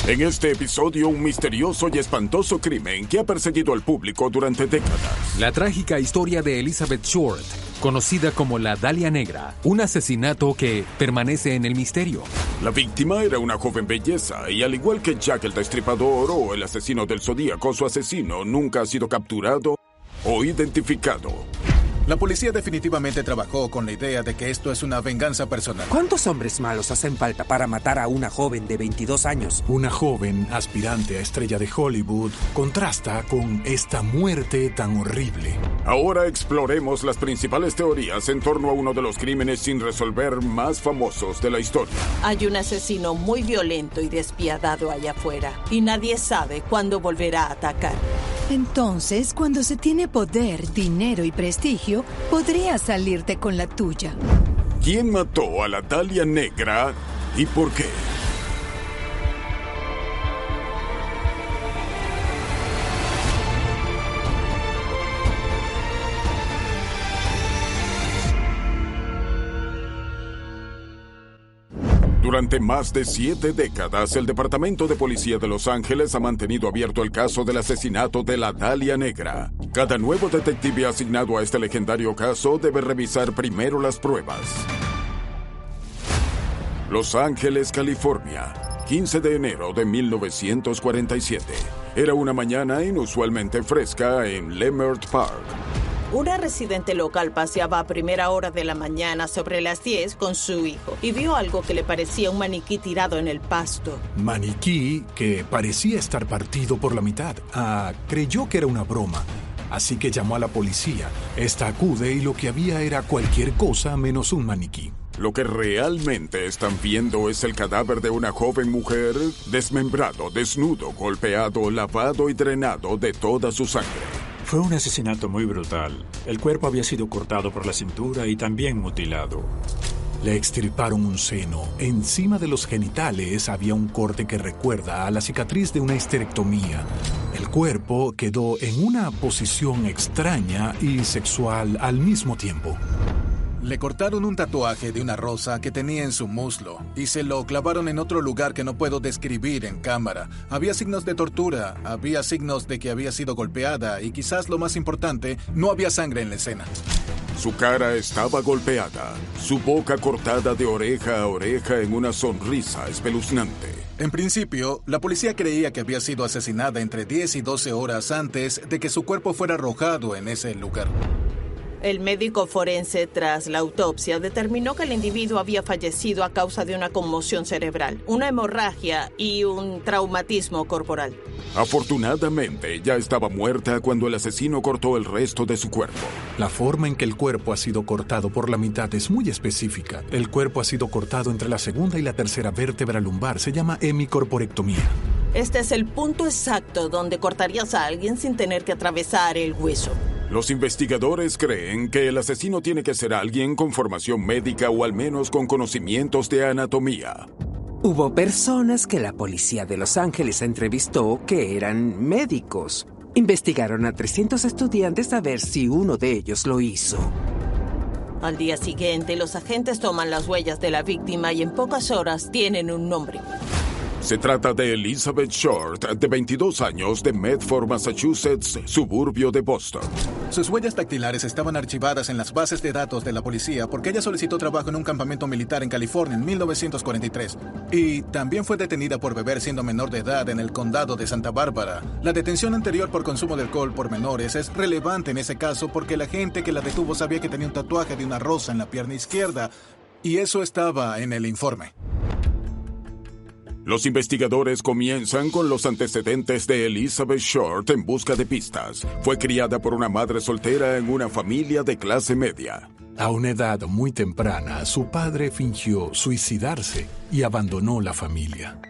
En este episodio, un misterioso y espantoso crimen que ha perseguido al público durante décadas. La trágica historia de Elizabeth Short, conocida como la Dalia Negra, un asesinato que permanece en el misterio. La víctima era una joven belleza y al igual que Jack el Destripador o el asesino del Zodíaco, su asesino nunca ha sido capturado o identificado. La policía definitivamente trabajó con la idea de que esto es una venganza personal. ¿Cuántos hombres malos hacen falta para matar a una joven de 22 años? Una joven aspirante a estrella de Hollywood contrasta con esta muerte tan horrible. Ahora exploremos las principales teorías en torno a uno de los crímenes sin resolver más famosos de la historia. Hay un asesino muy violento y despiadado allá afuera, y nadie sabe cuándo volverá a atacar. Entonces, cuando se tiene poder, dinero y prestigio, podrías salirte con la tuya. ¿Quién mató a la Dalia Negra y por qué? Durante más de 7 décadas, el Departamento de Policía de Los Ángeles ha mantenido abierto el caso del asesinato de la Dalia Negra. Cada nuevo detective asignado a este legendario caso debe revisar primero las pruebas. Los Ángeles, California, 15 de enero de 1947. Era una mañana inusualmente fresca en Leimert Park. Una residente local paseaba a primera hora de la mañana sobre las 10 con su hijo y vio algo que le parecía un maniquí tirado en el pasto. Maniquí que parecía estar partido por la mitad. Creyó que era una broma, así que llamó a la policía. Esta acude y lo que había era cualquier cosa menos un maniquí. Lo que realmente están viendo es el cadáver de una joven mujer desmembrado, desnudo, golpeado, lavado y drenado de toda su sangre. Fue un asesinato muy brutal. El cuerpo había sido cortado por la cintura y también mutilado. Le extirparon un seno. Encima de los genitales había un corte que recuerda a la cicatriz de una histerectomía. El cuerpo quedó en una posición extraña y sexual al mismo tiempo. Le cortaron un tatuaje de una rosa que tenía en su muslo y se lo clavaron en otro lugar que no puedo describir en cámara. Había signos de tortura, había signos de que había sido golpeada y quizás lo más importante, no había sangre en la escena. Su cara estaba golpeada, su boca cortada de oreja a oreja en una sonrisa espeluznante. En principio, la policía creía que había sido asesinada entre 10 y 12 horas antes de que su cuerpo fuera arrojado en ese lugar. El médico forense, tras la autopsia, determinó que el individuo había fallecido a causa de una conmoción cerebral, una hemorragia y un traumatismo corporal. Afortunadamente, ya estaba muerta cuando el asesino cortó el resto de su cuerpo. La forma en que el cuerpo ha sido cortado por la mitad es muy específica. El cuerpo ha sido cortado entre la segunda y la tercera vértebra lumbar. Se llama hemicorporectomía. Este es el punto exacto donde cortarías a alguien sin tener que atravesar el hueso. Los investigadores creen que el asesino tiene que ser alguien con formación médica o al menos con conocimientos de anatomía. Hubo personas que la policía de Los Ángeles entrevistó que eran médicos. Investigaron a 300 estudiantes a ver si uno de ellos lo hizo. Al día siguiente, los agentes toman las huellas de la víctima y en pocas horas tienen un nombre. Se trata de Elizabeth Short, de 22 años, de Medford, Massachusetts, suburbio de Boston. Sus huellas dactilares estaban archivadas en las bases de datos de la policía porque ella solicitó trabajo en un campamento militar en California en 1943. Y también fue detenida por beber siendo menor de edad en el condado de Santa Bárbara. La detención anterior por consumo de alcohol por menores es relevante en ese caso porque la gente que la detuvo sabía que tenía un tatuaje de una rosa en la pierna izquierda. Y eso estaba en el informe. Los investigadores comienzan con los antecedentes de Elizabeth Short en busca de pistas. Fue criada por una madre soltera en una familia de clase media. A una edad muy temprana, su padre fingió suicidarse y abandonó la familia.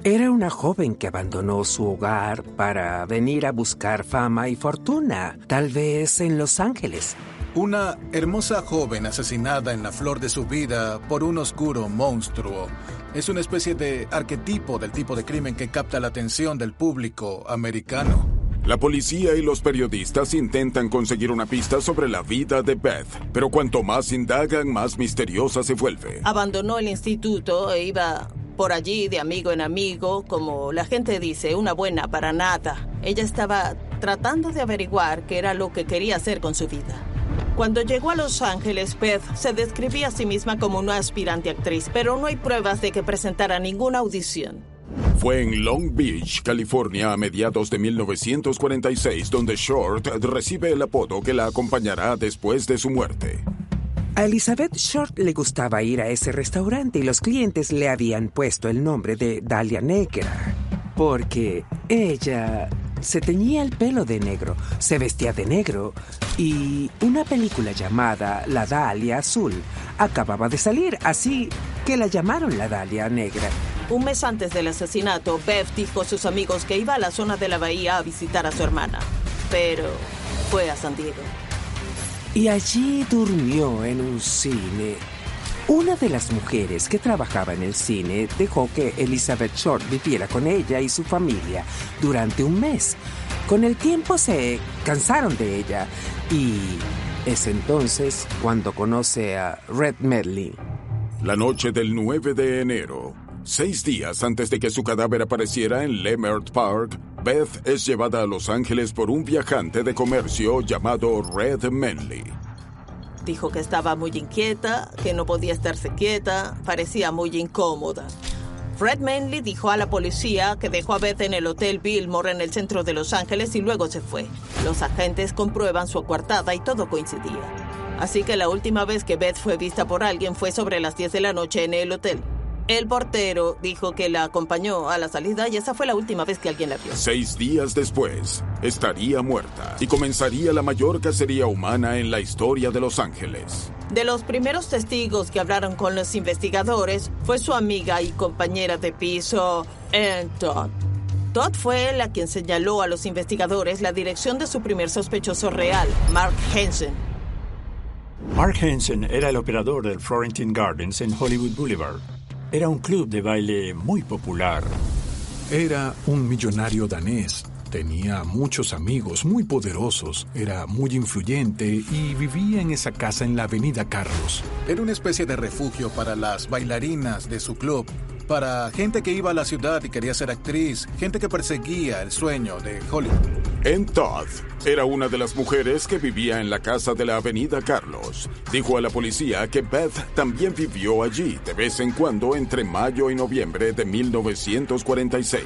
Era una joven que abandonó su hogar para venir a buscar fama y fortuna, tal vez en Los Ángeles. Una hermosa joven asesinada en la flor de su vida por un oscuro monstruo. Es una especie de arquetipo del tipo de crimen que capta la atención del público americano. La policía y los periodistas intentan conseguir una pista sobre la vida de Beth, pero cuanto más indagan, más misteriosa se vuelve. Abandonó el instituto e iba por allí de amigo en amigo, como la gente dice, una buena para nada. Ella estaba tratando de averiguar qué era lo que quería hacer con su vida. Cuando llegó a Los Ángeles, Beth se describía a sí misma como una aspirante actriz, pero no hay pruebas de que presentara ninguna audición. Fue en Long Beach, California, a mediados de 1946, donde Short recibe el apodo que la acompañará después de su muerte. A Elizabeth Short le gustaba ir a ese restaurante y los clientes le habían puesto el nombre de Dalia Negra, porque ella se teñía el pelo de negro, se vestía de negro y una película llamada La Dalia Azul acababa de salir, así que la llamaron La Dalia Negra. Un mes antes del asesinato, Beth dijo a sus amigos que iba a la zona de la bahía a visitar a su hermana, pero fue a San Diego. Y allí durmió en un cine. Una de las mujeres que trabajaba en el cine dejó que Elizabeth Short viviera con ella y su familia durante un mes. Con el tiempo se cansaron de ella y es entonces cuando conoce a Red Medley. La noche del 9 de enero, 6 días antes de que su cadáver apareciera en Leimert Park, Beth es llevada a Los Ángeles por un viajante de comercio llamado Red Medley. Dijo que estaba muy inquieta, que no podía estarse quieta, parecía muy incómoda. Red Medley dijo a la policía que dejó a Beth en el Hotel Billmore en el centro de Los Ángeles y luego se fue. Los agentes comprueban su coartada y todo coincidía. Así que la última vez que Beth fue vista por alguien fue sobre las 10 de la noche en el hotel. El portero dijo que la acompañó a la salida y esa fue la última vez que alguien la vio. 6 días después, estaría muerta y comenzaría la mayor cacería humana en la historia de Los Ángeles. De los primeros testigos que hablaron con los investigadores fue su amiga y compañera de piso, Ann Todd. Todd fue la quien señaló a los investigadores la dirección de su primer sospechoso real, Mark Hansen. Mark Hansen era el operador del Florentine Gardens en Hollywood Boulevard. Era un club de baile muy popular. Era un millonario danés. Tenía muchos amigos muy poderosos. Era muy influyente y vivía en esa casa en la Avenida Carlos. Era una especie de refugio para las bailarinas de su club, para gente que iba a la ciudad y quería ser actriz, gente que perseguía el sueño de Hollywood. Ann Todd era una de las mujeres que vivía en la casa de la Avenida Carlos. Dijo a la policía que Beth también vivió allí de vez en cuando entre mayo y noviembre de 1946.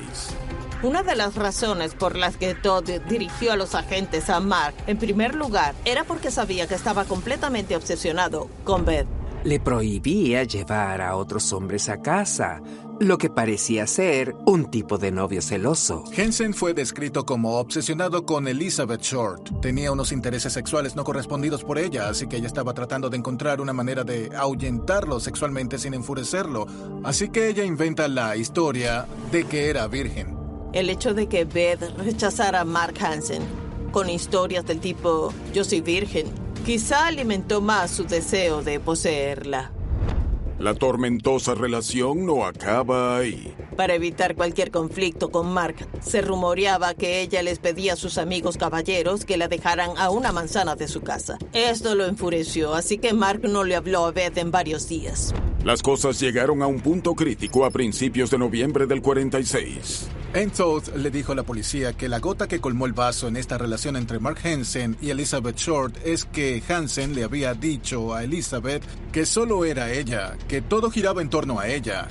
Una de las razones por las que Todd dirigió a los agentes a Mark, en primer lugar, era porque sabía que estaba completamente obsesionado con Beth. Le prohibía llevar a otros hombres a casa, lo que parecía ser un tipo de novio celoso. Hansen fue descrito como obsesionado con Elizabeth Short. Tenía unos intereses sexuales no correspondidos por ella, así que ella estaba tratando de encontrar una manera de ahuyentarlo sexualmente sin enfurecerlo. Así que ella inventa la historia de que era virgen. El hecho de que Beth rechazara a Mark Hansen con historias del tipo «yo soy virgen» quizá alimentó más su deseo de poseerla. La tormentosa relación no acaba ahí. Para evitar cualquier conflicto con Mark, se rumoreaba que ella les pedía a sus amigos caballeros que la dejaran a una manzana de su casa. Esto lo enfureció, así que Mark no le habló a Beth en varios días. Las cosas llegaron a un punto crítico a principios de noviembre del 46. Ann Todd le dijo a la policía que la gota que colmó el vaso en esta relación entre Mark Hansen y Elizabeth Short es que Hansen le había dicho a Elizabeth que solo era ella, que todo giraba en torno a ella,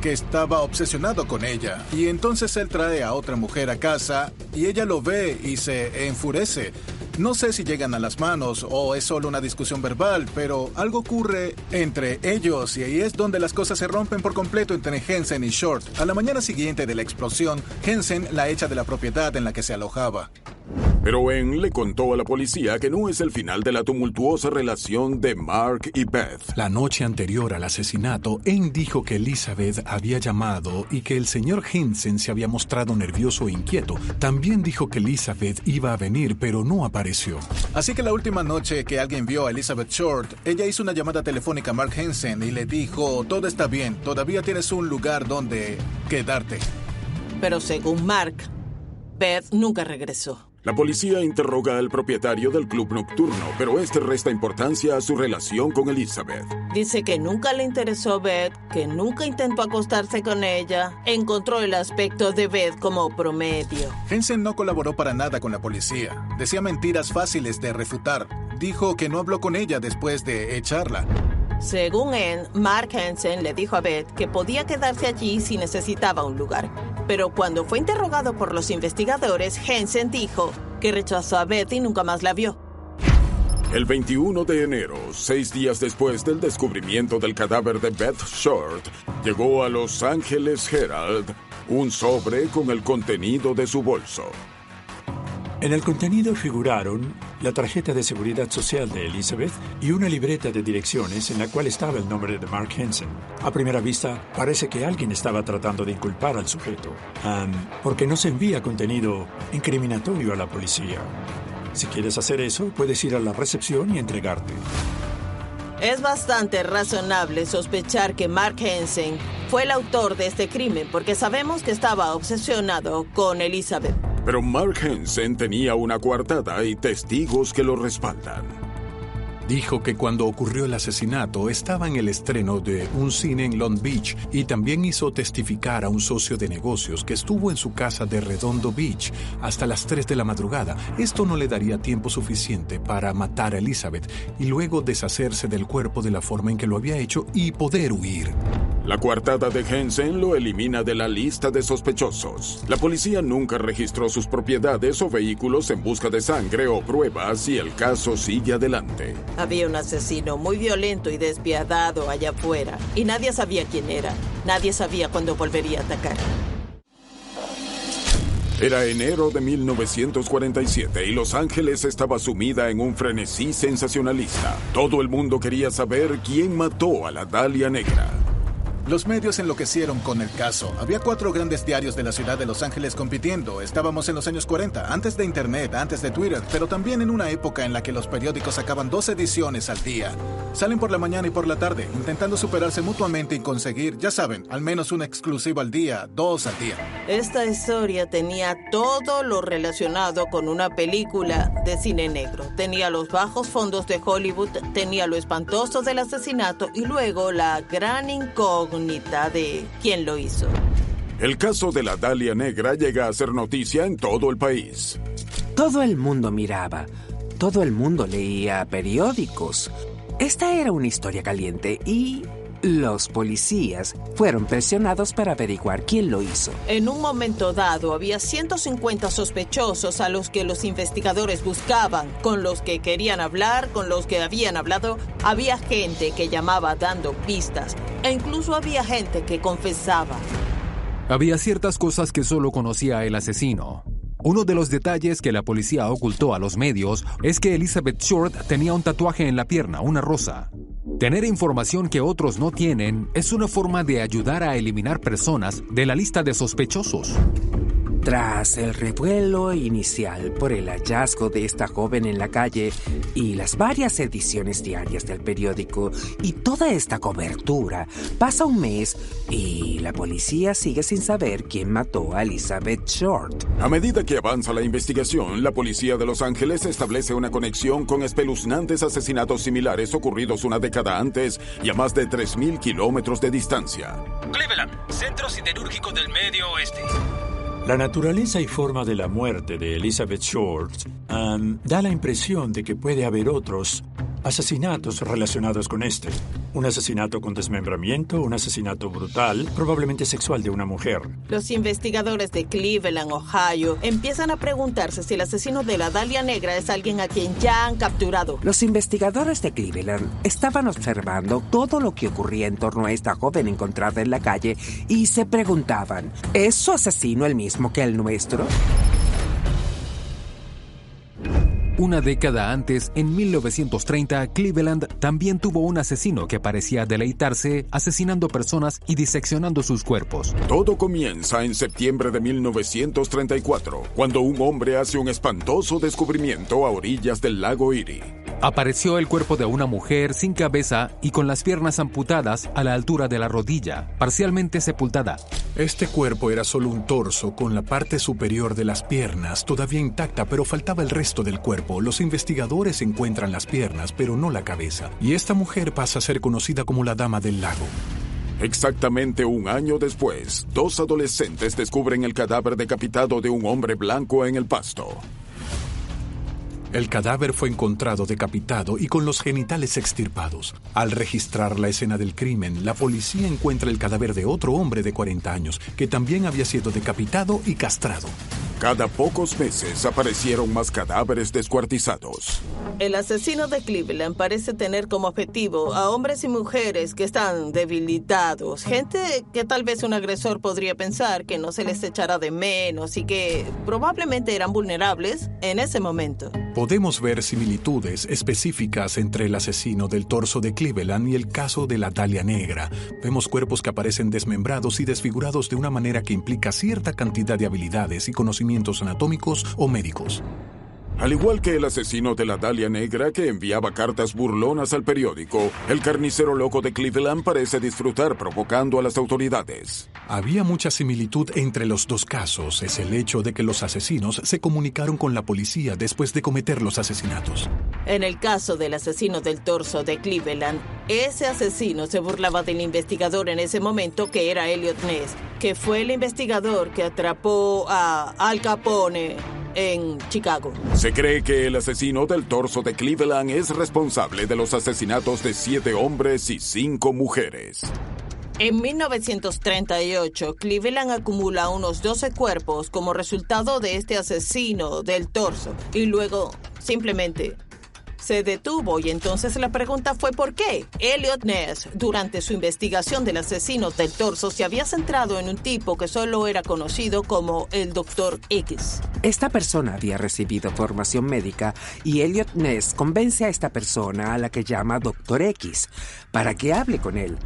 que estaba obsesionado con ella. Y entonces él trae a otra mujer a casa y ella lo ve y se enfurece. No sé si llegan a las manos o es solo una discusión verbal, pero algo ocurre entre ellos y ahí es donde las cosas se rompen por completo entre Hansen y Short. A la mañana siguiente de la explosión, Hansen la echa de la propiedad en la que se alojaba. Pero Ann le contó a la policía que no es el final de la tumultuosa relación de Mark y Beth. La noche anterior al asesinato, Ann dijo que Elizabeth había llamado y que el señor Hansen se había mostrado nervioso e inquieto. También dijo que Elizabeth iba a venir, pero no apareció. Así que la última noche que alguien vio a Elizabeth Short, ella hizo una llamada telefónica a Mark Hansen y le dijo: todo está bien, todavía tienes un lugar donde quedarte. Pero según Mark, Beth nunca regresó. La policía interroga al propietario del club nocturno, pero este resta importancia a su relación con Elizabeth. Dice que nunca le interesó Beth, que nunca intentó acostarse con ella. Encontró el aspecto de Beth como promedio. Hansen no colaboró para nada con la policía. Decía mentiras fáciles de refutar. Dijo que no habló con ella después de echarla. Según él, Mark Hansen le dijo a Beth que podía quedarse allí si necesitaba un lugar. Pero cuando fue interrogado por los investigadores, Hansen dijo que rechazó a Beth y nunca más la vio. El 21 de enero, 6 días después del descubrimiento del cadáver de Beth Short, llegó a Los Angeles Herald un sobre con el contenido de su bolso. En el contenido figuraron la tarjeta de seguridad social de Elizabeth y una libreta de direcciones en la cual estaba el nombre de Mark Hansen. A primera vista, parece que alguien estaba tratando de inculpar al sujeto, porque no se envía contenido incriminatorio a la policía. Si quieres hacer eso, puedes ir a la recepción y entregarte. Es bastante razonable sospechar que Mark Hansen fue el autor de este crimen porque sabemos que estaba obsesionado con Elizabeth. Pero Mark Hansen tenía una coartada y testigos que lo respaldan. Dijo que cuando ocurrió el asesinato estaba en el estreno de un cine en Long Beach y también hizo testificar a un socio de negocios que estuvo en su casa de Redondo Beach hasta las 3 de la madrugada. Esto no le daría tiempo suficiente para matar a Elizabeth y luego deshacerse del cuerpo de la forma en que lo había hecho y poder huir. La coartada de Hansen lo elimina de la lista de sospechosos. La policía nunca registró sus propiedades o vehículos en busca de sangre o pruebas y el caso sigue adelante. Había un asesino muy violento y despiadado allá afuera y nadie sabía quién era. Nadie sabía cuándo volvería a atacar. Era enero de 1947 y Los Ángeles estaba sumida en un frenesí sensacionalista. Todo el mundo quería saber quién mató a la Dalia Negra. Los medios enloquecieron con el caso. Había 4 grandes diarios de la ciudad de Los Ángeles compitiendo. Estábamos en los años 40, antes de Internet, antes de Twitter, pero también en una época en la que los periódicos sacaban 2 ediciones al día. Salen por la mañana y por la tarde, intentando superarse mutuamente y conseguir, ya saben, al menos una exclusiva al día, 2 al día. Esta historia tenía todo lo relacionado con una película de cine negro. Tenía los bajos fondos de Hollywood, tenía lo espantoso del asesinato y luego la gran incógnita de quién lo hizo. El caso de la Dalia Negra llega a ser noticia en todo el país. Todo el mundo miraba, todo el mundo leía periódicos. Esta era una historia caliente y los policías fueron presionados para averiguar quién lo hizo. En un momento dado había 150 sospechosos a los que los investigadores buscaban, con los que querían hablar, con los que habían hablado. Había gente que llamaba dando pistas e incluso había gente que confesaba. Había ciertas cosas que solo conocía el asesino. Uno de los detalles que la policía ocultó a los medios es que Elizabeth Short tenía un tatuaje en la pierna, una rosa. Tener información que otros no tienen es una forma de ayudar a eliminar personas de la lista de sospechosos. Tras el revuelo inicial por el hallazgo de esta joven en la calle y las varias ediciones diarias del periódico y toda esta cobertura, pasa un mes y la policía sigue sin saber quién mató a Elizabeth Short. A medida que avanza la investigación, la policía de Los Ángeles establece una conexión con espeluznantes asesinatos similares ocurridos una década antes y a más de 3,000 kilómetros de distancia. Cleveland, centro siderúrgico del Medio Oeste. La naturaleza y forma de la muerte de Elizabeth Short da la impresión de que puede haber otros asesinatos relacionados con este. Un asesinato con desmembramiento, un asesinato brutal, probablemente sexual de una mujer. Los investigadores de Cleveland, Ohio, empiezan a preguntarse si el asesino de la Dalia Negra es alguien a quien ya han capturado. Los investigadores de Cleveland estaban observando todo lo que ocurría en torno a esta joven encontrada en la calle y se preguntaban, ¿es su asesino el mismo que el nuestro? Una década antes, en 1930, Cleveland también tuvo un asesino que parecía deleitarse asesinando personas y diseccionando sus cuerpos. Todo comienza en septiembre de 1934, cuando un hombre hace un espantoso descubrimiento a orillas del lago Erie. Apareció el cuerpo de una mujer sin cabeza y con las piernas amputadas a la altura de la rodilla, parcialmente sepultada. Este cuerpo era solo un torso con la parte superior de las piernas todavía intacta, pero faltaba el resto del cuerpo. Los investigadores encuentran las piernas, pero no la cabeza. Y esta mujer pasa a ser conocida como la Dama del Lago. Exactamente un año después, 2 adolescentes descubren el cadáver decapitado de un hombre blanco en el pasto. El cadáver fue encontrado decapitado y con los genitales extirpados. Al registrar la escena del crimen, la policía encuentra el cadáver de otro hombre de 40 años, que también había sido decapitado y castrado. Cada pocos meses aparecieron más cadáveres descuartizados. El asesino de Cleveland parece tener como objetivo a hombres y mujeres que están debilitados. Gente que tal vez un agresor podría pensar que no se les echará de menos y que probablemente eran vulnerables en ese momento. Podemos ver similitudes específicas entre el asesino del torso de Cleveland y el caso de la Dalia Negra. Vemos cuerpos que aparecen desmembrados y desfigurados de una manera que implica cierta cantidad de habilidades y conocimientos anatómicos o médicos. Al igual que el asesino de la Dalia Negra que enviaba cartas burlonas al periódico, el carnicero loco de Cleveland parece disfrutar provocando a las autoridades. Había mucha similitud entre los dos casos. Es el hecho de que los asesinos se comunicaron con la policía después de cometer los asesinatos. En el caso del asesino del torso de Cleveland, ese asesino se burlaba del investigador en ese momento, que era Elliot Ness, que fue el investigador que atrapó a Al Capone en Chicago. Se cree que el asesino del torso de Cleveland es responsable de los asesinatos de 7 hombres y 5 mujeres. En 1938, Cleveland acumula unos 12 cuerpos como resultado de este asesino del torso y luego simplemente se detuvo, y entonces la pregunta fue ¿por qué? Elliot Ness, durante su investigación del asesino del torso, se había centrado en un tipo que solo era conocido como el Dr. X. Esta persona había recibido formación médica y Elliot Ness convence a esta persona, a la que llama Dr. X, para que hable con él.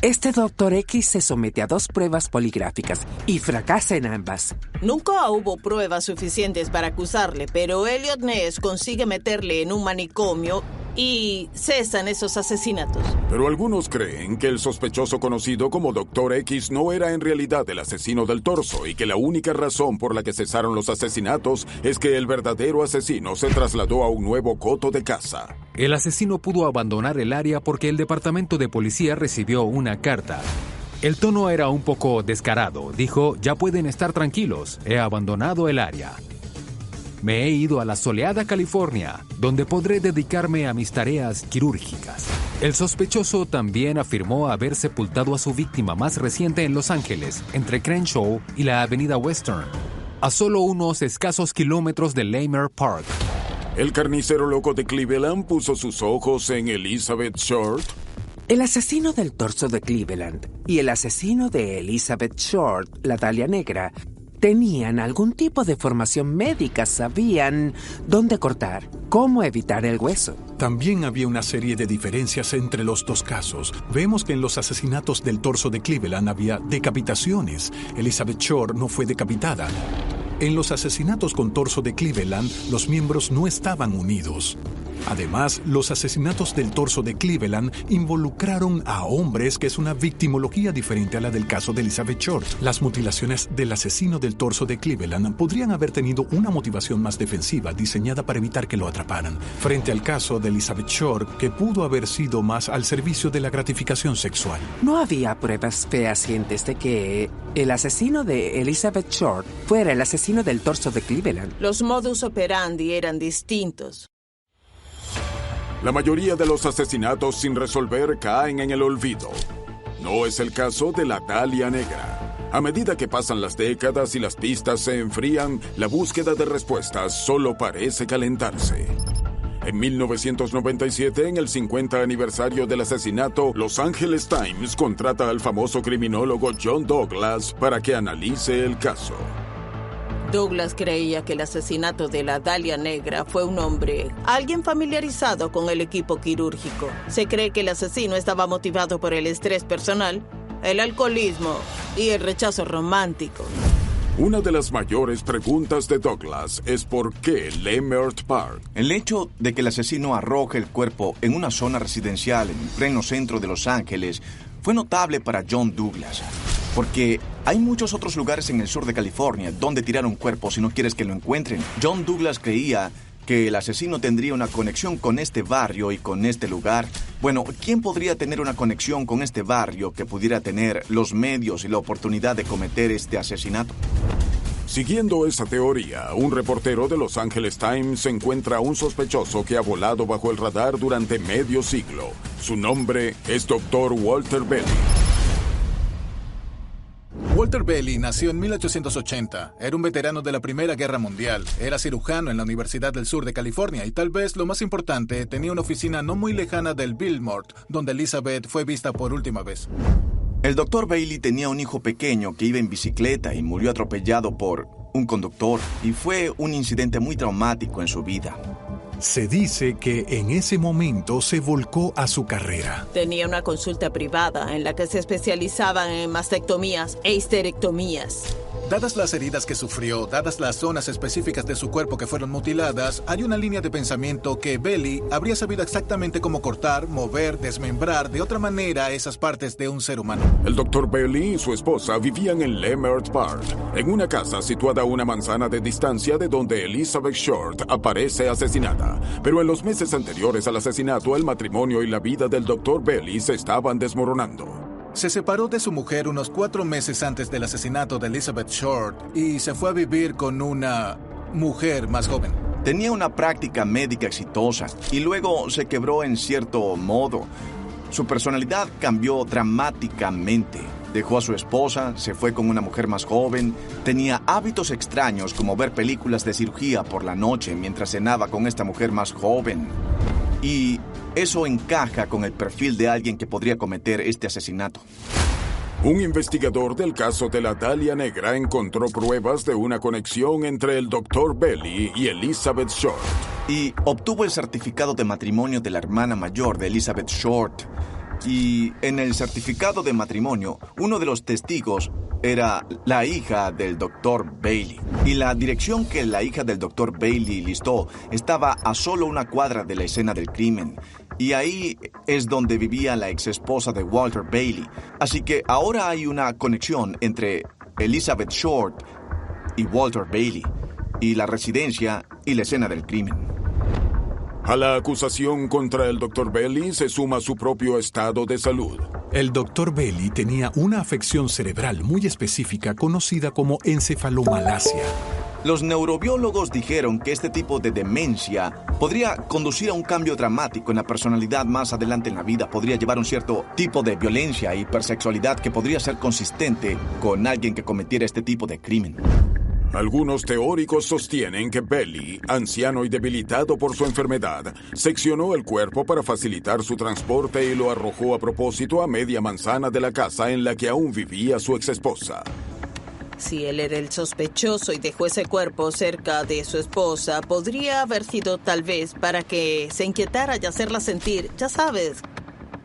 Este Dr. X se somete a 2 pruebas poligráficas y fracasa en ambas. Nunca hubo pruebas suficientes para acusarle, pero Elliot Ness consigue meterle en un manicomio y cesan esos asesinatos. Pero algunos creen que el sospechoso conocido como Dr. X no era en realidad el asesino del torso y que la única razón por la que cesaron los asesinatos es que el verdadero asesino se trasladó a un nuevo coto de caza. El asesino pudo abandonar el área porque el departamento de policía recibió una carta. El tono era un poco descarado. Dijo, ya pueden estar tranquilos, he abandonado el área. Me he ido a la soleada California, donde podré dedicarme a mis tareas quirúrgicas. El sospechoso también afirmó haber sepultado a su víctima más reciente en Los Ángeles, entre Crenshaw y la avenida Western, a solo unos escasos kilómetros de Leimert Park. El carnicero loco de Cleveland puso sus ojos en Elizabeth Short. El asesino del torso de Cleveland y el asesino de Elizabeth Short, la Dalia Negra, tenían algún tipo de formación médica, sabían dónde cortar, cómo evitar el hueso. También había una serie de diferencias entre los dos casos. Vemos que en los asesinatos del torso de Cleveland había decapitaciones. Elizabeth Short no fue decapitada. En los asesinatos con torso de Cleveland, los miembros no estaban unidos. Además, los asesinatos del torso de Cleveland involucraron a hombres, que es una victimología diferente a la del caso de Elizabeth Short. Las mutilaciones del asesino del torso de Cleveland podrían haber tenido una motivación más defensiva, diseñada para evitar que lo atraparan, frente al caso de Elizabeth Short, que pudo haber sido más al servicio de la gratificación sexual. No había pruebas fehacientes de que el asesino de Elizabeth Short fuera el asesino del torso de Cleveland. Los modus operandi eran distintos. La mayoría de los asesinatos sin resolver caen en el olvido. No es el caso de la Dalia Negra. A medida que pasan las décadas y las pistas se enfrían, la búsqueda de respuestas solo parece calentarse. En 1997, en el 50 aniversario del asesinato, Los Angeles Times contrata al famoso criminólogo John Douglas para que analice el caso. Douglas creía que el asesinato de la Dalia Negra fue un hombre, alguien familiarizado con el equipo quirúrgico. Se cree que el asesino estaba motivado por el estrés personal, el alcoholismo y el rechazo romántico. Una de las mayores preguntas de Douglas es por qué Leimert Park. El hecho de que el asesino arroje el cuerpo en una zona residencial en pleno centro de Los Ángeles fue notable para John Douglas, porque hay muchos otros lugares en el sur de California donde tirar un cuerpo si no quieres que lo encuentren. John Douglas creía que el asesino tendría una conexión con este barrio y con este lugar. Bueno, ¿quién podría tener una conexión con este barrio que pudiera tener los medios y la oportunidad de cometer este asesinato? Siguiendo esa teoría, un reportero de Los Angeles Times encuentra a un sospechoso que ha volado bajo el radar durante medio siglo. Su nombre es Dr. Walter Bailey. Walter Bailey nació en 1880. Era un veterano de la Primera Guerra Mundial. Era cirujano en la Universidad del Sur de California y tal vez lo más importante, tenía una oficina no muy lejana del Biltmore, donde Elizabeth fue vista por última vez. El Dr. Bailey tenía un hijo pequeño que iba en bicicleta y murió atropellado por un conductor, y fue un incidente muy traumático en su vida. Se dice que en ese momento se volcó a su carrera. Tenía una consulta privada en la que se especializaban en mastectomías e histerectomías. Dadas las heridas que sufrió, dadas las zonas específicas de su cuerpo que fueron mutiladas, hay una línea de pensamiento que Bailey habría sabido exactamente cómo cortar, mover, desmembrar de otra manera esas partes de un ser humano. El Dr. Bailey y su esposa vivían en Leimert Park, en una casa situada a una manzana de distancia de donde Elizabeth Short aparece asesinada. Pero en los meses anteriores al asesinato, el matrimonio y la vida del Dr. Bailey se estaban desmoronando. Se separó de su mujer unos 4 meses antes del asesinato de Elizabeth Short y se fue a vivir con una mujer más joven. Tenía una práctica médica exitosa y luego se quebró en cierto modo. Su personalidad cambió dramáticamente. Dejó a su esposa, se fue con una mujer más joven, tenía hábitos extraños como ver películas de cirugía por la noche mientras cenaba con esta mujer más joven. Y eso encaja con el perfil de alguien que podría cometer este asesinato. Un investigador del caso de la Dalia Negra encontró pruebas de una conexión entre el Dr. Bailey y Elizabeth Short. Y obtuvo el certificado de matrimonio de la hermana mayor de Elizabeth Short. Y en el certificado de matrimonio, uno de los testigos era la hija del Dr. Bailey. Y la dirección que la hija del Dr. Bailey listó estaba a solo una cuadra de la escena del crimen. Y ahí es donde vivía la exesposa de Walter Bailey. Así que ahora hay una conexión entre Elizabeth Short y Walter Bailey, y la residencia y la escena del crimen. A la acusación contra el Dr. Bailey se suma su propio estado de salud. El Dr. Bailey tenía una afección cerebral muy específica conocida como encefalomalacia. Los neurobiólogos dijeron que este tipo de demencia podría conducir a un cambio dramático en la personalidad más adelante en la vida. Podría llevar un cierto tipo de violencia y hipersexualidad que podría ser consistente con alguien que cometiera este tipo de crimen. Algunos teóricos sostienen que Bailey, anciano y debilitado por su enfermedad, seccionó el cuerpo para facilitar su transporte y lo arrojó a propósito a media manzana de la casa en la que aún vivía su exesposa. Si él era el sospechoso y dejó ese cuerpo cerca de su esposa, podría haber sido tal vez para que se inquietara y hacerla sentir, ya sabes,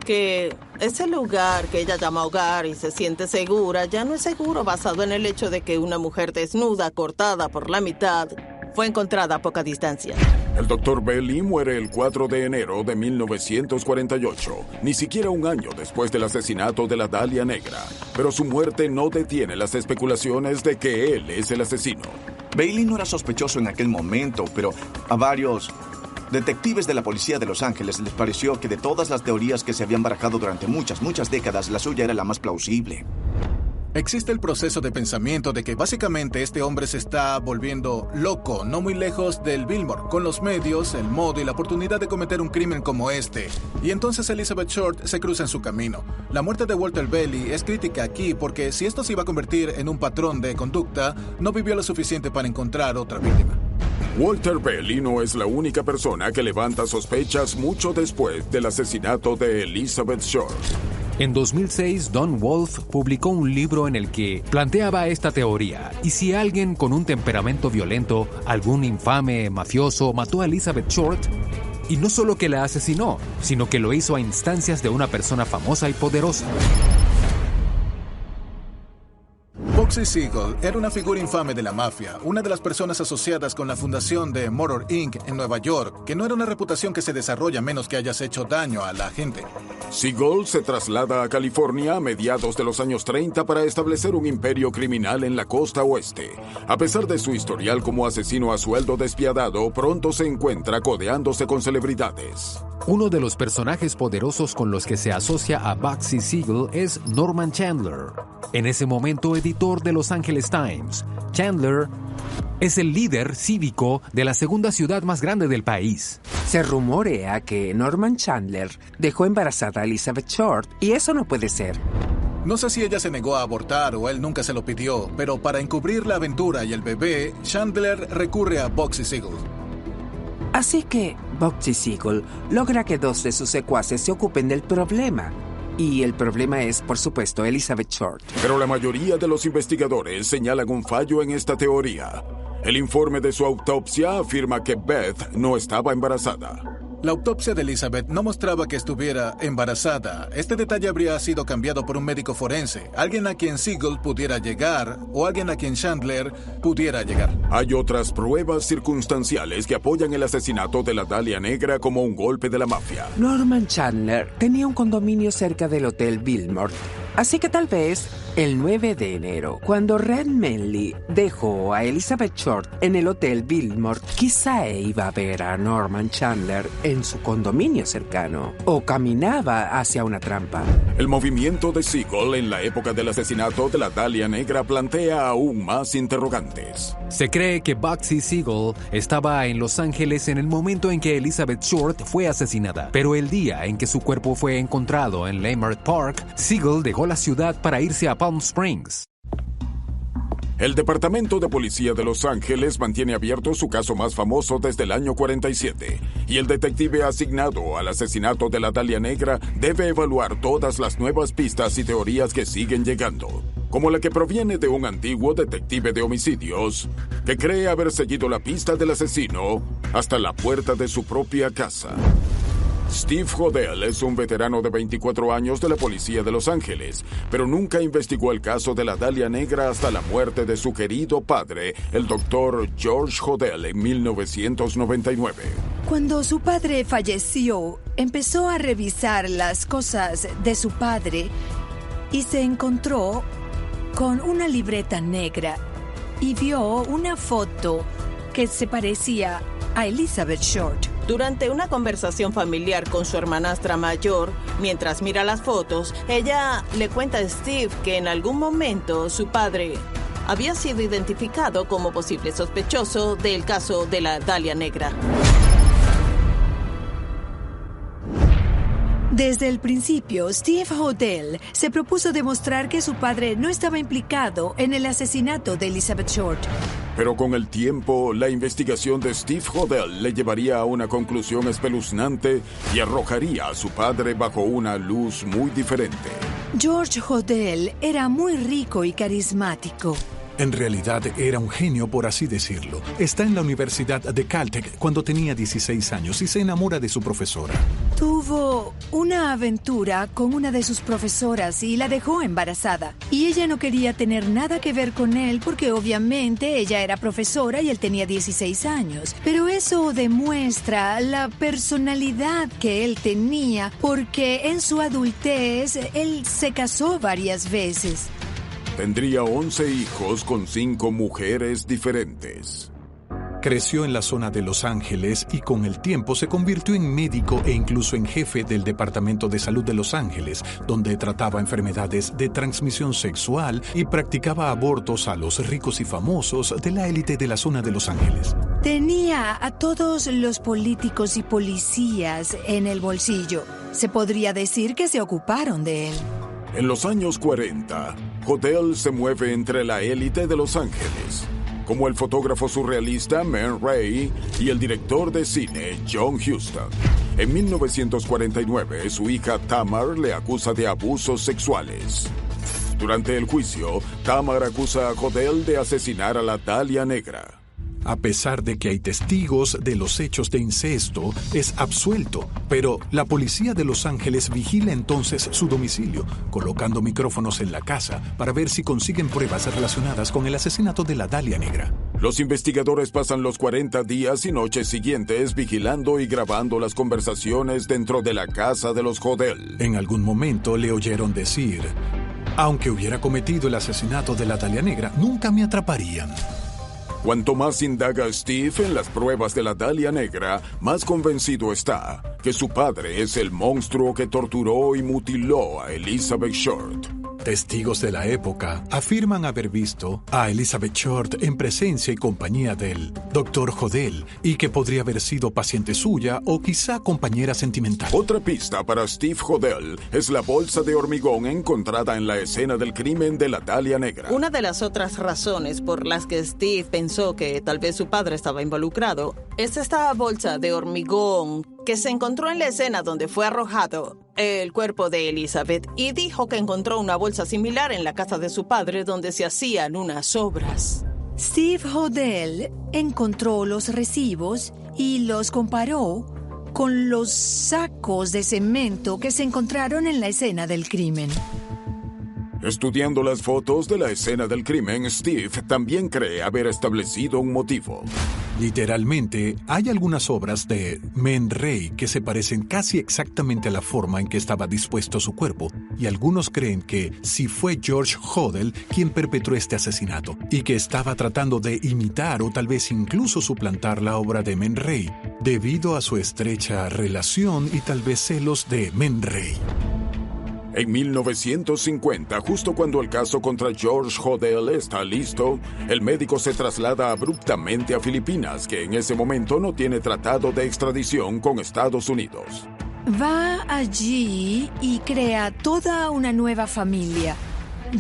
que ese lugar que ella llama hogar y se siente segura ya no es seguro, basado en el hecho de que una mujer desnuda, cortada por la mitad, fue encontrada a poca distancia. El Dr. Bailey muere el 4 de enero de 1948, ni siquiera un año después del asesinato de la Dalia Negra. Pero su muerte no detiene las especulaciones de que él es el asesino. Bailey no era sospechoso en aquel momento, pero a varios detectives de la policía de Los Ángeles les pareció que de todas las teorías que se habían barajado durante muchas décadas, la suya era la más plausible. Existe el proceso de pensamiento de que básicamente este hombre se está volviendo loco, no muy lejos del Biltmore, con los medios, el modo y la oportunidad de cometer un crimen como este. Y entonces Elizabeth Short se cruza en su camino. La muerte de Walter Bailey es crítica aquí porque si esto se iba a convertir en un patrón de conducta, no vivió lo suficiente para encontrar otra víctima. Walter Bailey no es la única persona que levanta sospechas mucho después del asesinato de Elizabeth Short. En 2006, Don Wolf publicó un libro en el que planteaba esta teoría. ¿Y si alguien con un temperamento violento, algún infame mafioso, mató a Elizabeth Short? Y no solo que la asesinó, sino que lo hizo a instancias de una persona famosa y poderosa. Bugsy Siegel era una figura infame de la mafia, una de las personas asociadas con la fundación de Murder Inc. en Nueva York, que no era una reputación que se desarrolla a menos que hayas hecho daño a la gente. Siegel se traslada a California a mediados de los años 30 para establecer un imperio criminal en la costa oeste. A pesar de su historial como asesino a sueldo despiadado, pronto se encuentra codeándose con celebridades. Uno de los personajes poderosos con los que se asocia a Bugsy Siegel es Norman Chandler. En ese momento, editor de Los Angeles Times, Chandler es el líder cívico de la segunda ciudad más grande del país. Se rumorea que Norman Chandler dejó embarazada a Elizabeth Short, y eso no puede ser. No sé si ella se negó a abortar o él nunca se lo pidió, pero para encubrir la aventura y el bebé, Chandler recurre a Bugsy Siegel. Así que Bugsy Siegel logra que dos de sus secuaces se ocupen del problema. Y el problema es, por supuesto, Elizabeth Short. Pero la mayoría de los investigadores señalan un fallo en esta teoría. El informe de su autopsia afirma que Beth no estaba embarazada. La autopsia de Elizabeth no mostraba que estuviera embarazada. Este detalle habría sido cambiado por un médico forense, alguien a quien Siegel pudiera llegar o alguien a quien Chandler pudiera llegar. Hay otras pruebas circunstanciales que apoyan el asesinato de la Dalia Negra como un golpe de la mafia. Norman Chandler tenía un condominio cerca del Hotel Biltmore, así que tal vez el 9 de enero, cuando Red Manley dejó a Elizabeth Short en el Hotel Biltmore, quizá iba a ver a Norman Chandler en su condominio cercano, o caminaba hacia una trampa. El movimiento de Siegel en la época del asesinato de la Dalia Negra plantea aún más interrogantes. Se cree que Bugsy Siegel estaba en Los Ángeles en el momento en que Elizabeth Short fue asesinada, pero el día en que su cuerpo fue encontrado en Leimert Park, Siegel dejó la ciudad para irse a Palm Springs. El Departamento de Policía de Los Ángeles mantiene abierto su caso más famoso desde el año 47, y el detective asignado al asesinato de la Dalia Negra debe evaluar todas las nuevas pistas y teorías que siguen llegando, como la que proviene de un antiguo detective de homicidios que cree haber seguido la pista del asesino hasta la puerta de su propia casa. Steve Hodel es un veterano de 24 años de la policía de Los Ángeles, pero nunca investigó el caso de la Dalia Negra hasta la muerte de su querido padre, el doctor George Hodel, en 1999. Cuando su padre falleció, empezó a revisar las cosas de su padre y se encontró con una libreta negra y vio una foto que se parecía a Elizabeth Short. Durante una conversación familiar con su hermanastra mayor, mientras mira las fotos, ella le cuenta a Steve que en algún momento su padre había sido identificado como posible sospechoso del caso de la Dalia Negra. Desde el principio, Steve Hodel se propuso demostrar que su padre no estaba implicado en el asesinato de Elizabeth Short. Pero con el tiempo, la investigación de Steve Hodel le llevaría a una conclusión espeluznante y arrojaría a su padre bajo una luz muy diferente. George Hodel era muy rico y carismático. En realidad era un genio, por así decirlo. Está en la Universidad de Caltech cuando tenía 16 años y se enamora de su profesora. Tuvo una aventura con una de sus profesoras y la dejó embarazada. Y ella no quería tener nada que ver con él porque obviamente ella era profesora y él tenía 16 años. Pero eso demuestra la personalidad que él tenía porque en su adultez él se casó varias veces. Tendría 11 hijos con 5 mujeres diferentes. Creció en la zona de Los Ángeles y con el tiempo se convirtió en médico e incluso en jefe del Departamento de Salud de Los Ángeles, donde trataba enfermedades de transmisión sexual y practicaba abortos a los ricos y famosos de la élite de la zona de Los Ángeles. Tenía a todos los políticos y policías en el bolsillo. Se podría decir que se ocuparon de él. En los años 40, Hodel se mueve entre la élite de Los Ángeles, como el fotógrafo surrealista Man Ray y el director de cine John Huston. En 1949, su hija Tamar le acusa de abusos sexuales. Durante el juicio, Tamar acusa a Hodel de asesinar a la Dalia Negra. A pesar de que hay testigos de los hechos de incesto, es absuelto, pero la policía de Los Ángeles vigila entonces su domicilio, colocando micrófonos en la casa para ver si consiguen pruebas relacionadas con el asesinato de la Dalia Negra. Los investigadores pasan los 40 días y noches siguientes vigilando y grabando las conversaciones dentro de la casa de los Hodel. En algún momento le oyeron decir: aunque hubiera cometido el asesinato de la Dalia Negra, nunca me atraparían. Cuanto más indaga Steve en las pruebas de la Dalia Negra, más convencido está que su padre es el monstruo que torturó y mutiló a Elizabeth Short. Testigos de la época afirman haber visto a Elizabeth Short en presencia y compañía del Dr. Hodel y que podría haber sido paciente suya o quizá compañera sentimental. Otra pista para Steve Hodel es la bolsa de hormigón encontrada en la escena del crimen de la Dalia Negra. Una de las otras razones por las que Steve pensó que tal vez su padre estaba involucrado es esta bolsa de hormigón que se encontró en la escena donde fue arrojado el cuerpo de Elizabeth, y dijo que encontró una bolsa similar en la casa de su padre donde se hacían unas obras. Steve Hodel encontró los recibos y los comparó con los sacos de cemento que se encontraron en la escena del crimen. Estudiando las fotos de la escena del crimen, Steve también cree haber establecido un motivo. Literalmente, hay algunas obras de Man Ray que se parecen casi exactamente a la forma en que estaba dispuesto su cuerpo, y algunos creen que sí fue George Hodel quien perpetró este asesinato, y que estaba tratando de imitar o tal vez incluso suplantar la obra de Man Ray, debido a su estrecha relación y tal vez celos de Man Ray. En 1950, justo cuando el caso contra George Hodel está listo, el médico se traslada abruptamente a Filipinas, que en ese momento no tiene tratado de extradición con Estados Unidos. Va allí y crea toda una nueva familia.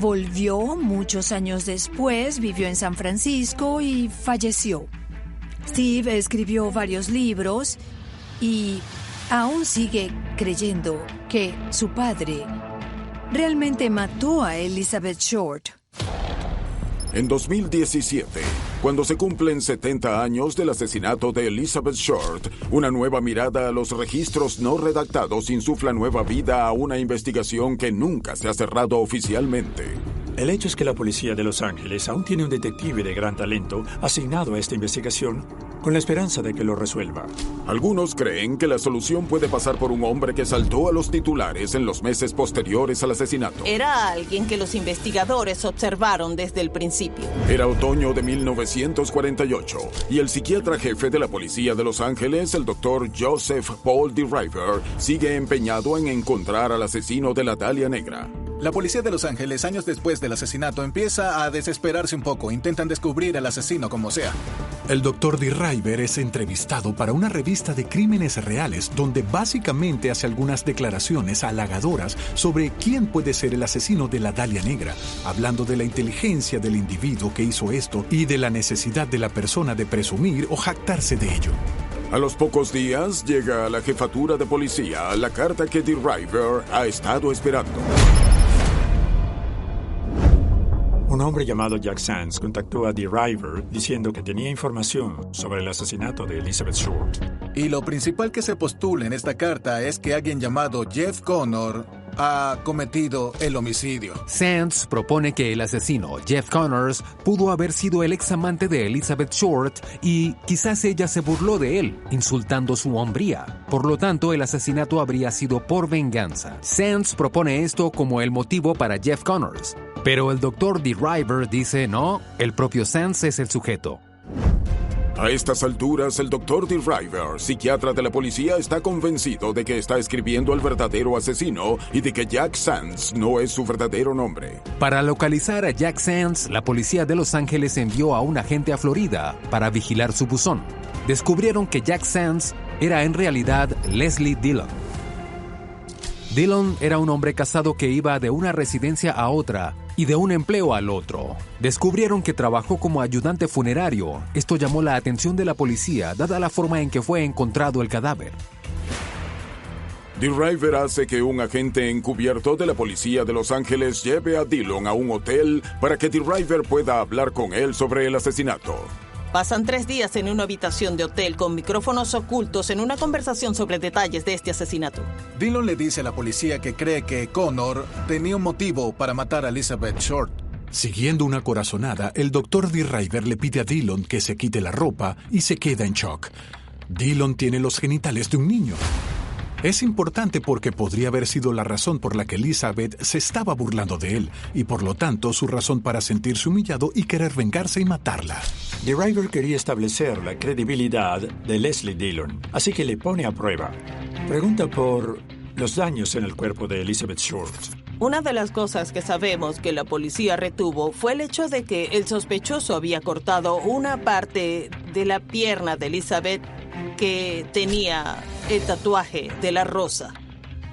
Volvió muchos años después, vivió en San Francisco y falleció. Steve escribió varios libros y aún sigue creyendo que su padre realmente mató a Elizabeth Short. En 2017, cuando se cumplen 70 años del asesinato de Elizabeth Short, una nueva mirada a los registros no redactados insufla nueva vida a una investigación que nunca se ha cerrado oficialmente. El hecho es que la policía de Los Ángeles aún tiene un detective de gran talento asignado a esta investigación con la esperanza de que lo resuelva. Algunos creen que la solución puede pasar por un hombre que saltó a los titulares en los meses posteriores al asesinato. Era alguien que los investigadores observaron desde el principio. Era otoño de 1948 y el psiquiatra jefe de la policía de Los Ángeles, el Dr. Joseph Paul DeRiver, sigue empeñado en encontrar al asesino de la Dalia Negra. La policía de Los Ángeles, años después del asesinato, empieza a desesperarse un poco. Intentan descubrir al asesino como sea. El Dr. DeRiver es entrevistado para una revista de crímenes reales donde básicamente hace algunas declaraciones halagadoras sobre quién puede ser el asesino de la Dalia Negra, hablando de la inteligencia del individuo que hizo esto y de la necesidad de la persona de presumir o jactarse de ello. A los pocos días llega a la jefatura de policía la carta que DeRiver ha estado esperando. Un hombre llamado Jack Sands contactó a DeRiver diciendo que tenía información sobre el asesinato de Elizabeth Short. Y lo principal que se postula en esta carta es que alguien llamado Jeff Connor ha cometido el homicidio. Sands propone que el asesino, Jeff Connors, pudo haber sido el ex amante de Elizabeth Short y quizás ella se burló de él, insultando su hombría. Por lo tanto, el asesinato habría sido por venganza. Sands propone esto como el motivo para Jeff Connors, pero el Dr. DeRiver dice no, el propio Sands es el sujeto. A estas alturas, el Dr. DeRiver, psiquiatra de la policía, está convencido de que está escribiendo al verdadero asesino y de que Jack Sands no es su verdadero nombre. Para localizar a Jack Sands, la policía de Los Ángeles envió a un agente a Florida para vigilar su buzón. Descubrieron que Jack Sands era en realidad Leslie Dillon. Dillon era un hombre casado que iba de una residencia a otra y de un empleo al otro. Descubrieron que trabajó como ayudante funerario. Esto llamó la atención de la policía, dada la forma en que fue encontrado el cadáver. DeRiver hace que un agente encubierto de la policía de Los Ángeles lleve a Dillon a un hotel para que DeRiver pueda hablar con él sobre el asesinato. Pasan 3 días en una habitación de hotel con micrófonos ocultos en una conversación sobre detalles de este asesinato. Dillon le dice a la policía que cree que Connor tenía un motivo para matar a Elizabeth Short. Siguiendo una corazonada, el Dr. DeRiver le pide a Dillon que se quite la ropa y se queda en shock. Dillon tiene los genitales de un niño. Es importante porque podría haber sido la razón por la que Elizabeth se estaba burlando de él y por lo tanto su razón para sentirse humillado y querer vengarse y matarla. DeRiver quería establecer la credibilidad de Leslie Dillon, así que le pone a prueba. Pregunta por los daños en el cuerpo de Elizabeth Short. Una de las cosas que sabemos que la policía retuvo fue el hecho de que el sospechoso había cortado una parte de la pierna de Elizabeth que tenía el tatuaje de la rosa.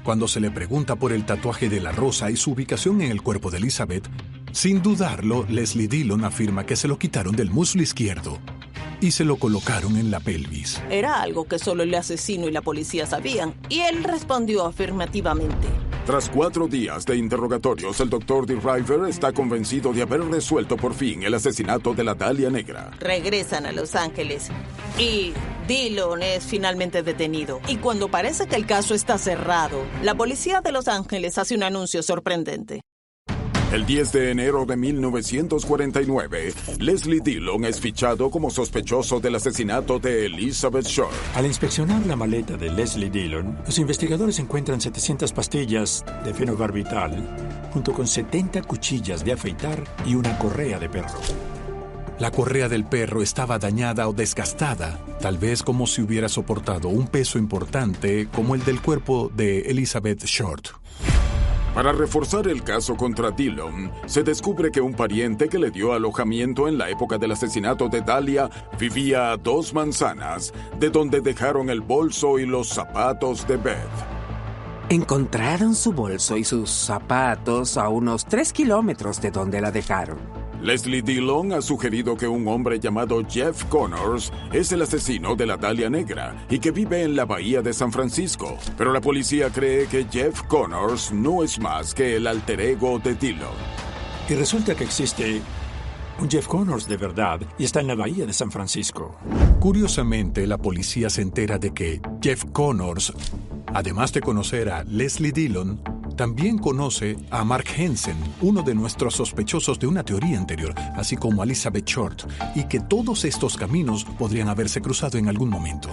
Cuando se le pregunta por el tatuaje de la rosa y su ubicación en el cuerpo de Elizabeth, sin dudarlo, Leslie Dillon afirma que se lo quitaron del muslo izquierdo y se lo colocaron en la pelvis. Era algo que solo el asesino y la policía sabían, y él respondió afirmativamente. Tras 4 días de interrogatorios, el Dr. DeRiver está convencido de haber resuelto por fin el asesinato de la Dalia Negra. Regresan a Los Ángeles y Dillon es finalmente detenido. Y cuando parece que el caso está cerrado, la policía de Los Ángeles hace un anuncio sorprendente. El 10 de enero de 1949, Leslie Dillon es fichado como sospechoso del asesinato de Elizabeth Short. Al inspeccionar la maleta de Leslie Dillon, los investigadores encuentran 700 pastillas de fenobarbital, junto con 70 cuchillas de afeitar y una correa de perro. La correa del perro estaba dañada o desgastada, tal vez como si hubiera soportado un peso importante como el del cuerpo de Elizabeth Short. Para reforzar el caso contra Dillon, se descubre que un pariente que le dio alojamiento en la época del asesinato de Dalia vivía a 2 manzanas de donde dejaron el bolso y los zapatos de Beth. Encontraron su bolso y sus zapatos a unos 3 kilómetros de donde la dejaron. Leslie Dillon ha sugerido que un hombre llamado Jeff Connors es el asesino de la Dalia Negra y que vive en la bahía de San Francisco. Pero la policía cree que Jeff Connors no es más que el alter ego de Dillon. Y resulta que existe un Jeff Connors de verdad y está en la bahía de San Francisco. Curiosamente, la policía se entera de que Jeff Connors, además de conocer a Leslie Dillon, también conoce a Mark Hansen, uno de nuestros sospechosos de una teoría anterior, así como a Elizabeth Short, y que todos estos caminos podrían haberse cruzado en algún momento.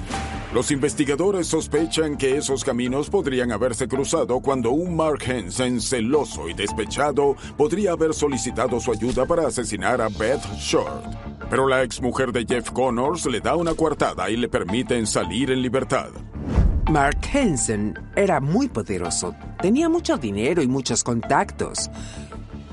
Los investigadores sospechan que esos caminos podrían haberse cruzado cuando un Mark Hansen celoso y despechado podría haber solicitado su ayuda para asesinar a Beth Short. Pero la exmujer de Jeff Connors le da una coartada y le permiten salir en libertad. Mark Hansen era muy poderoso, tenía mucho dinero y muchos contactos.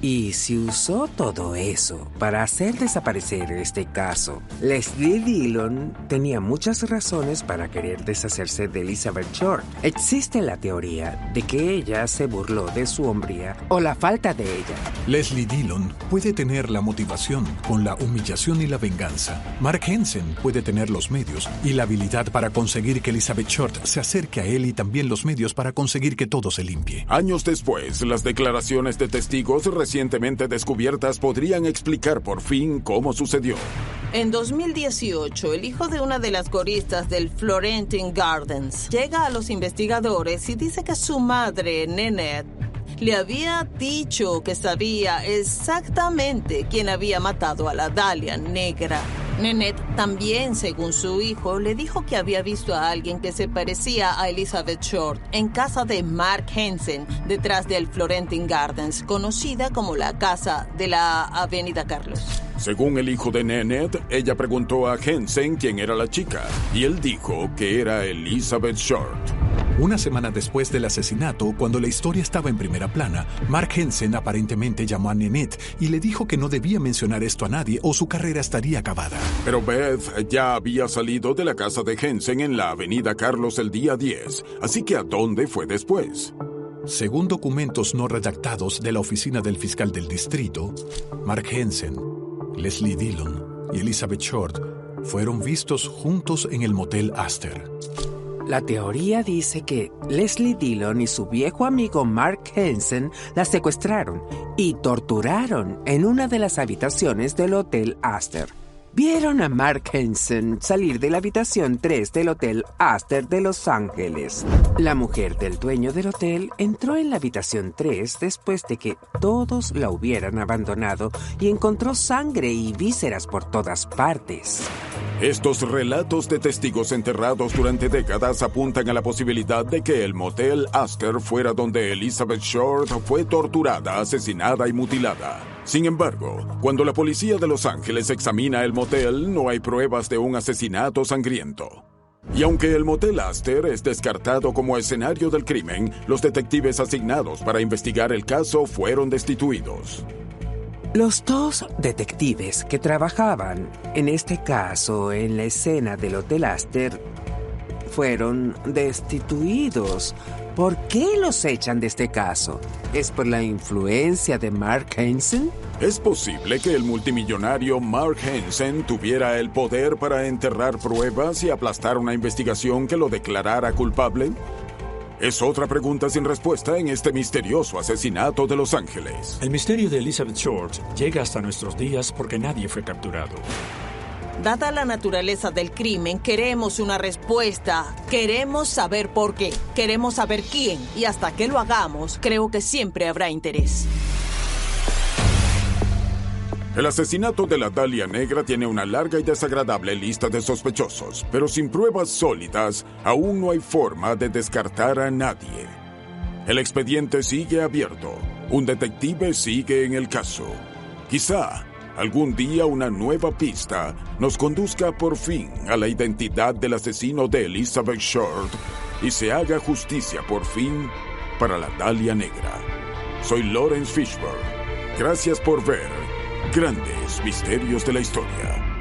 Y se usó todo eso para hacer desaparecer este caso. Leslie Dillon tenía muchas razones para querer deshacerse de Elizabeth Short. Existe la teoría de que ella se burló de su hombría o la falta de ella. Leslie Dillon puede tener la motivación con la humillación y la venganza. Mark Hansen puede tener los medios y la habilidad para conseguir que Elizabeth Short se acerque a él y también los medios para conseguir que todo se limpie. Años después, las declaraciones de testigos recientemente descubiertas podrían explicar por fin cómo sucedió. En 2018, el hijo de una de las coristas del Florentine Gardens llega a los investigadores y dice que su madre, Nanette, le había dicho que sabía exactamente quién había matado a la Dalia Negra. Nanette también, según su hijo, le dijo que había visto a alguien que se parecía a Elizabeth Short en casa de Mark Hansen, detrás del Florentine Gardens, conocida como la casa de la Avenida Carlos. Según el hijo de Nanette, ella preguntó a Hansen quién era la chica, y él dijo que era Elizabeth Short. Una semana después del asesinato, cuando la historia estaba en primera plana, Mark Hansen aparentemente llamó a Nanette y le dijo que no debía mencionar esto a nadie o su carrera estaría acabada. Pero Beth ya había salido de la casa de Hansen en la Avenida Carlos el día 10, así que ¿a dónde fue después? Según documentos no redactados de la oficina del fiscal del distrito, Mark Hansen, Leslie Dillon y Elizabeth Short fueron vistos juntos en el motel Astor. La teoría dice que Leslie Dillon y su viejo amigo Mark Hansen la secuestraron y torturaron en una de las habitaciones del Hotel Astor. vieron a Mark Hansen salir de la habitación 3 del Hotel Astor de Los Ángeles. La mujer del dueño del hotel entró en la habitación 3 después de que todos la hubieran abandonado y encontró sangre y vísceras por todas partes. Estos relatos de testigos enterrados durante décadas apuntan a la posibilidad de que el motel Astor fuera donde Elizabeth Short fue torturada, asesinada y mutilada. Sin embargo, cuando la policía de Los Ángeles examina el motel, no hay pruebas de un asesinato sangriento. Y aunque el motel Astor es descartado como escenario del crimen, los detectives asignados para investigar el caso fueron destituidos. Los 2 detectives que trabajaban en este caso en la escena del Hotel Astor fueron destituidos. ¿Por qué los echan de este caso? ¿Es por la influencia de Mark Hansen? ¿Es posible que el multimillonario Mark Hansen tuviera el poder para enterrar pruebas y aplastar una investigación que lo declarara culpable? Es otra pregunta sin respuesta en este misterioso asesinato de Los Ángeles. El misterio de Elizabeth Short llega hasta nuestros días porque nadie fue capturado. Dada la naturaleza del crimen, queremos una respuesta. Queremos saber por qué. Queremos saber quién. Y hasta que lo hagamos, creo que siempre habrá interés. El asesinato de la Dalia Negra tiene una larga y desagradable lista de sospechosos, pero sin pruebas sólidas, aún no hay forma de descartar a nadie. El expediente sigue abierto. Un detective sigue en el caso. Quizá algún día una nueva pista nos conduzca por fin a la identidad del asesino de Elizabeth Short y se haga justicia por fin para la Dalia Negra. Soy Lawrence Fishburne. Gracias por ver Grandes Misterios de la Historia.